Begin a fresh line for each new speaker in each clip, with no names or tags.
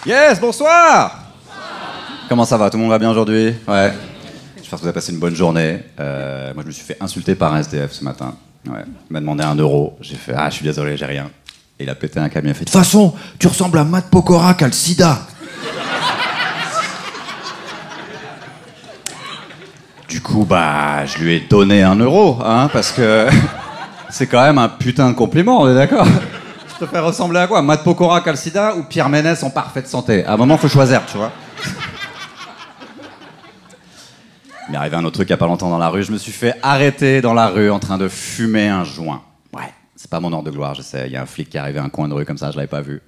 Yes, bonsoir. Comment ça va? Tout le monde va bien aujourd'hui? Ouais. J'espère que vous avez passé une bonne journée. Moi, je me suis fait insulter par un SDF ce matin. Ouais. Il m'a demandé 1 euro. J'ai fait je suis désolé, j'ai rien. Et il a pété un câble. Il a fait de toute façon, tu ressembles à Matt Pokora qui a le sida. Du coup, je lui ai donné 1 euro, hein, parce que c'est quand même un putain de compliment, on est d'accord? Je te fais ressembler à quoi? Matt Pokora qui a le sida ou Pierre Ménès en parfaite santé? À un moment, faut choisir, tu vois. Il m'est arrivé un autre truc il y a pas longtemps dans la rue. Je me suis fait arrêter dans la rue en train de fumer un joint. Ouais, c'est pas mon heure de gloire, je sais. Il y a un flic qui est arrivé à un coin de rue comme ça, je l'avais pas vu.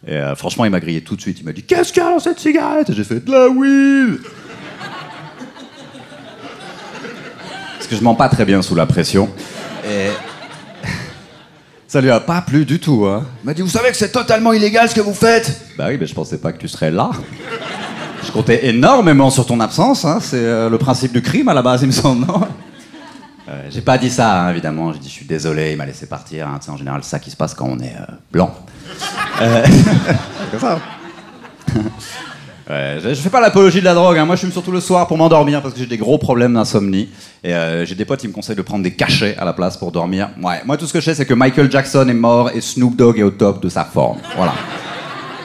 Et franchement, il m'a grillé tout de suite. Il m'a dit « Qu'est-ce qu'il y a dans cette cigarette ?» Et j'ai fait « De la weed !» Parce que je mens pas très bien sous la pression. Et ça lui a pas plu du tout, hein. Il m'a dit « Vous savez que c'est totalement illégal ce que vous faites ?» Bah oui, mais je pensais pas que tu serais là. Je comptais énormément sur ton absence, hein. C'est le principe du crime à la base, il me semble, non? J'ai pas dit ça, hein, évidemment. J'ai dit « Je suis désolé, il m'a laissé partir. Hein. C'est en général ça qui se passe quand on est blanc. » C'est comme ça. Ouais, je fais pas l'apologie de la drogue, hein. Moi je fume surtout le soir pour m'endormir parce que j'ai des gros problèmes d'insomnie. Et j'ai des potes qui me conseillent de prendre des cachets à la place pour dormir. Ouais, moi tout ce que je sais c'est que Michael Jackson est mort et Snoop Dogg est au top de sa forme. Voilà.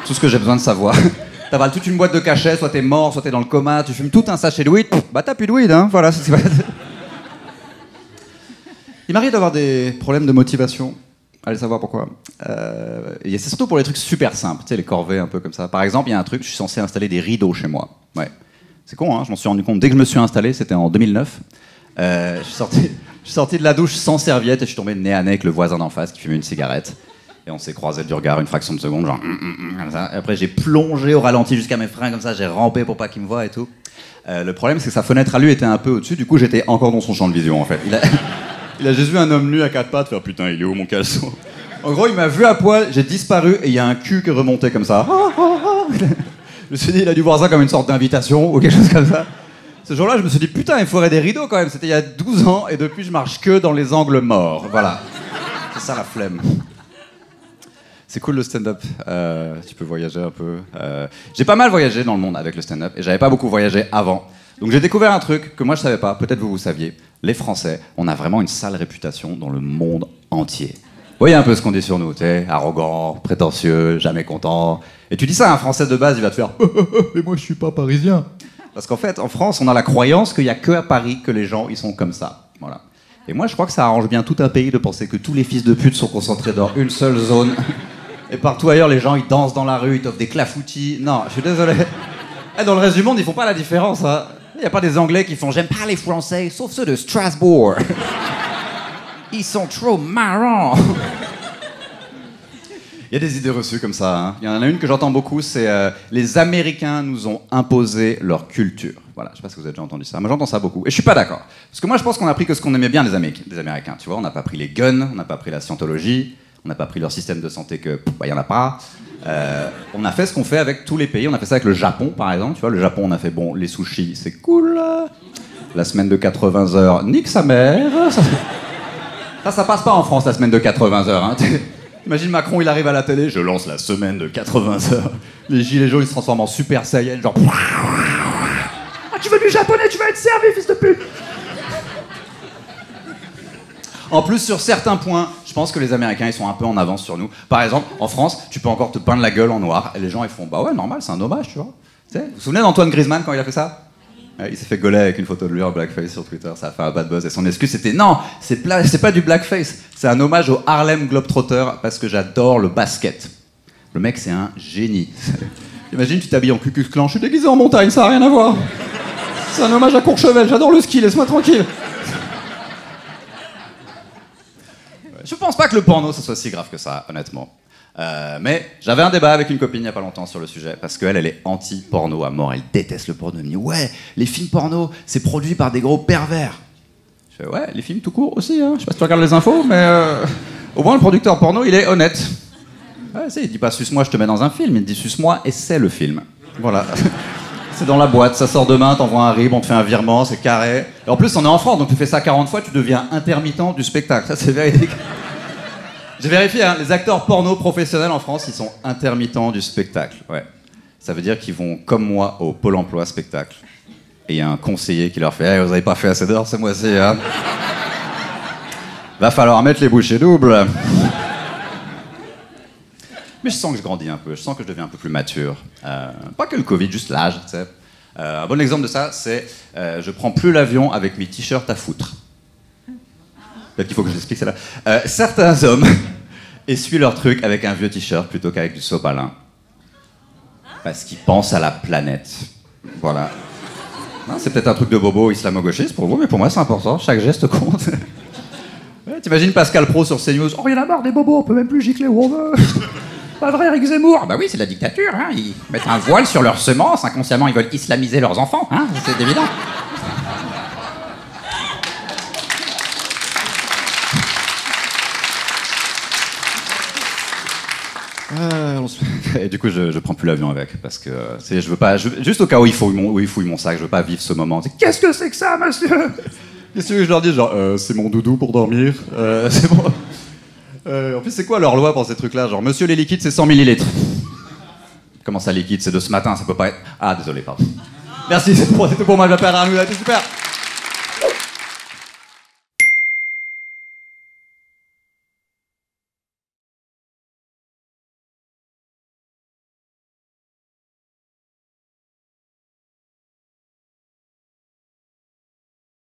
Tout ce que j'ai besoin de savoir. T'avales toute une boîte de cachets, soit t'es mort, soit t'es dans le coma, tu fumes tout un sachet de weed, t'as plus de weed, hein. Voilà. Il m'arrive d'avoir des problèmes de motivation. Allez savoir pourquoi. C'est surtout pour les trucs super simples, tu sais, les corvées un peu comme ça. Par exemple, il y a un truc, je suis censé installer des rideaux chez moi. Ouais. C'est con, hein, je m'en suis rendu compte dès que je me suis installé, c'était en 2009. Je suis sorti de la douche sans serviette et je suis tombé nez à nez avec le voisin d'en face qui fumait une cigarette. Et on s'est croisé du regard une fraction de seconde, genre comme ça. Et après, j'ai plongé au ralenti jusqu'à mes freins comme ça, j'ai rampé pour pas qu'il me voie et tout. Le problème, c'est que sa fenêtre à lui était un peu au-dessus, du coup, j'étais encore dans son champ de vision en fait. Il a juste vu un homme nu à 4 pattes faire putain, il est où mon caleçon? En gros, il m'a vu à poil, j'ai disparu et il y a un cul qui est remonté comme ça. Je me suis dit, il a dû voir ça comme une sorte d'invitation ou quelque chose comme ça. Ce jour-là, je me suis dit putain, il faudrait des rideaux quand même. C'était il y a 12 ans et depuis, je marche que dans les angles morts. Voilà. C'est ça la flemme. C'est cool le stand-up. Tu peux voyager un peu. J'ai pas mal voyagé dans le monde avec le stand-up et j'avais pas beaucoup voyagé avant. Donc j'ai découvert un truc que moi je savais pas, peut-être vous saviez. Les Français, on a vraiment une sale réputation dans le monde entier. Vous voyez un peu ce qu'on dit sur nous, tu sais, arrogant, prétentieux, jamais content. Et tu dis ça à un Français de base, il va te faire « Mais moi je suis pas parisien !» Parce qu'en fait, en France, on a la croyance qu'il y a que à Paris que les gens, ils sont comme ça. Voilà. Et moi je crois que ça arrange bien tout un pays de penser que tous les fils de pute sont concentrés dans une seule zone. Et partout ailleurs, les gens, ils dansent dans la rue, ils t'offrent des clafoutis. Non, je suis désolé. Dans le reste du monde, ils font pas la différence, hein. Il n'y a pas des Anglais qui font « J'aime pas les Français, sauf ceux de Strasbourg. Ils sont trop marrants. » Il y a des idées reçues comme ça, hein. Il y en a une que j'entends beaucoup, c'est les Américains nous ont imposé leur culture. Voilà, je sais pas si vous avez déjà entendu ça. Moi, j'entends ça beaucoup. Et je suis pas d'accord. Parce que moi, je pense qu'on a pris que ce qu'on aimait bien des Américains. Tu vois, on n'a pas pris les guns, on n'a pas pris la scientologie, on n'a pas pris leur système de santé que, y en a pas. On a fait ce qu'on fait avec tous les pays. On a fait ça avec le Japon, par exemple. Tu vois, le Japon, on a fait, bon, les sushis, c'est cool. La semaine de 80 heures, nique sa mère. Ça passe pas en France, la semaine de 80 heures. Hein. Imagine Macron, il arrive à la télé, je lance la semaine de 80 heures. Les gilets jaunes, ils se transforment en Super Saiyan, genre... Ah, tu veux du japonais, tu vas être servi, fils de pute. En plus, sur certains points, je pense que les Américains, ils sont un peu en avance sur nous. Par exemple, en France, tu peux encore te peindre la gueule en noir, et les gens, ils font, bah ouais, normal, c'est un hommage, tu vois. Vous vous souvenez d'Antoine Griezmann quand il a fait ça? Il s'est fait gauler avec une photo de lui en blackface sur Twitter, ça a fait un bad buzz, et son excuse c'était, non, c'est pas du blackface, c'est un hommage au Harlem Globetrotter, parce que j'adore le basket. Le mec, c'est un génie. Imagine, tu t'habilles en Ku Klux Klan, je suis déguisé en montagne, ça a rien à voir. C'est un hommage à Courchevel, j'adore le ski, laisse-moi tranquille. Je pense pas que le porno, ça soit si grave que ça, honnêtement. Mais j'avais un débat avec une copine il y a pas longtemps sur le sujet, parce qu'elle, elle est anti-porno à mort, elle déteste le porno. Elle me dit, ouais, les films porno, c'est produit par des gros pervers. Je fais, ouais, les films tout court aussi, hein. Je sais pas si tu regardes les infos, mais au moins le producteur porno, il est honnête. Ouais, il dit pas, suce-moi, je te mets dans un film, il dit, suce-moi et c'est le film. Voilà. C'est dans la boîte, ça sort demain, t'envoies un RIB, on te fait un virement, c'est carré. Et en plus, on est en France, donc tu fais ça 40 fois, tu deviens intermittent du spectacle. Ça, c'est véridique. J'ai vérifié, hein, les acteurs porno professionnels en France, ils sont intermittents du spectacle. Ouais. Ça veut dire qu'ils vont, comme moi, au Pôle emploi spectacle. Et il y a un conseiller qui leur fait hey, « Vous n'avez pas fait assez d'heures ce mois-ci, hein? Va falloir mettre les bouchées doubles. » Mais je sens que je grandis un peu, je sens que je deviens un peu plus mature. Pas que le Covid, juste l'âge, tu sais. Un bon exemple de ça, c'est je prends plus l'avion avec mes t-shirts à foutre. Peut-être qu'il faut que je l'explique celle-là. Certains hommes essuient leur truc avec un vieux t-shirt plutôt qu'avec du sopalin. Parce qu'ils pensent à la planète. Voilà. C'est peut-être un truc de bobo islamo-gauchiste pour vous, mais pour moi c'est important, chaque geste compte. Ouais, t'imagines Pascal Praud sur CNews, oh il y en a marre des bobos, on peut même plus gicler où on veut. Pas vrai Eric Zemmour? Bah oui, c'est la dictature, hein. Ils mettent un voile sur leurs semences, inconsciemment ils veulent islamiser leurs enfants, hein. C'est évident. Et du coup, je prends plus l'avion avec parce que je veux pas, juste au cas où il fouille mon sac, je veux pas vivre ce moment. Qu'est-ce que c'est que ça, monsieur? Qu'est-ce que je leur dis? Genre, c'est mon doudou pour dormir. C'est bon. En plus, c'est quoi leur loi pour ces trucs-là? Genre, monsieur, les liquides, c'est 100 millilitres. Comment ça, liquide? C'est de ce matin, ça peut pas être. Ah, désolé, pardon. Merci, c'est tout pour moi, je m'appelle Arnaud, c'était super.